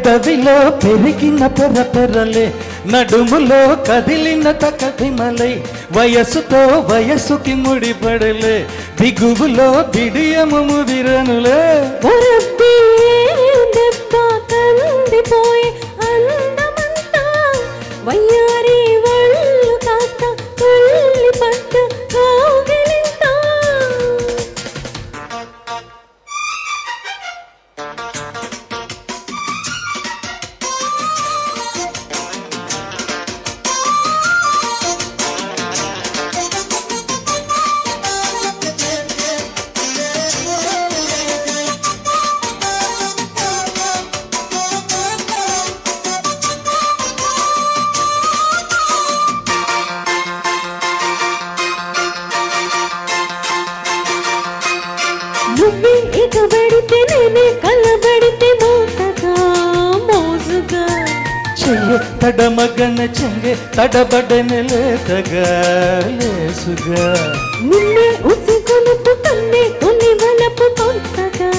పెదవిలో పెరిగిన పెరపెరలే నడుములో కదిలిన తకదిమలై వయసుతో వయసుకి ముడిపడలే దిగువులో బిడియము ముదిరనులే కందిపోయి అందమంతా వయ్యారి వళ్ళు కాస్త తుల్లి పట్టు కోగిలింతా నువ్వే ఎగబడితే నేనే కలబడితే మోతగా మోజుగా చెయ్య తడమగన చెంగె తడబడని లేతగా లేసుగా నిన్నే ఉసిగొలుపు కన్నే తొలి వలపు కొంతగా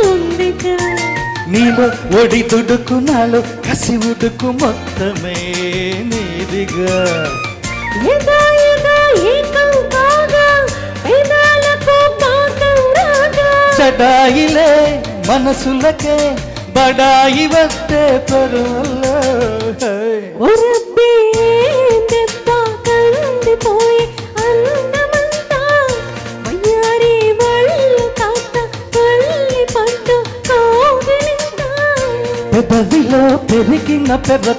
ఉందిగా నీలో ఒడి దుడుకు నాలో కసి ఉడుకు మొత్తమే నీదిగా ఎదా ఎదా ఏకం కాగా పెదాలకు పాకం రాగా చడాయిలే మనసులకే బడాయి వస్తే పరువల్లో ఒరబ్బే దెబ్బ కందిపోయి అందమంతా వయ్యారి వళ్ళు కాస్త తొల్లి పట్టు కోగిలింతా పెదవిలో పెరిగిన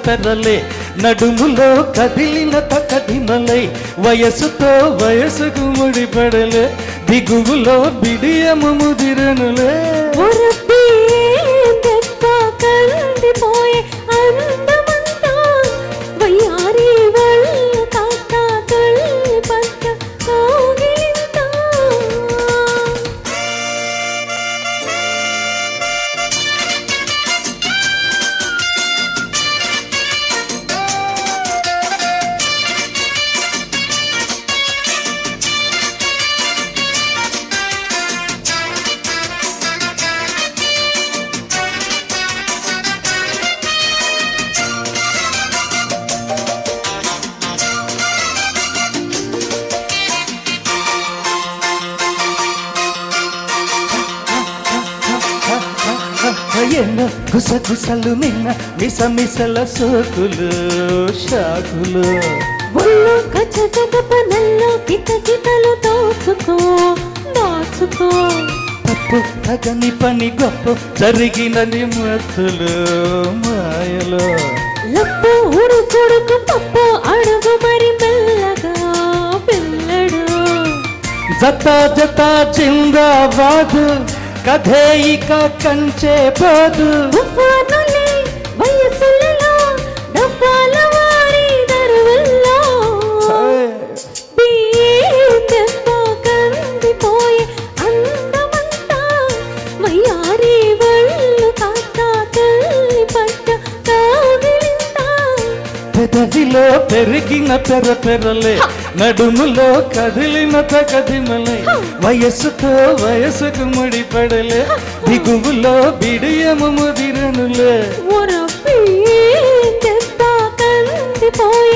పెర్రలే నడుములో కదిలిన తకదిమలై వయసుతో వయసుకు ముడిపడలే దిగువులో బిడియము ముదిరనులే ఒరబ్బే దెబ్బ కందిపోయి అందమంతా వయ్యారి వళ్ళు కాస్త తొల్లి పట్టు కోగిలింతా ఎన్నో గుసగుసలు నిన్న మిసమిసల సోకులు షాకులు ఒళ్ళు కచ్చగదప నల్లో కితకితలు దోచుకో దాచుకో తప్పు తగని పని గొప్ప జరిగినని మత్తులు మాయలో లప్పు ఉడుకుడుకు పప్పు అడుగు మరి మెల్లగా పిల్లడు జత జత జిందాబాదు కథే ఇక కంచే బాదు తుఫానులే వయసులలో డబ్బాల వారి దరువుల్లో దెబ్బ కందిపోయి అందమంతా వయ్యారి వళ్ళు కాస్త తల్లి పట్టు కోగిలింతా పెదవిలో పెరిగిన పెరలే నడుములో కదిలిన తకదిమలై వయసుతో వయసుకు ముడిపడలే దిగువులో బిడియము ముదిరనులే ఒరబ్బే దెబ్బ కందిపోయి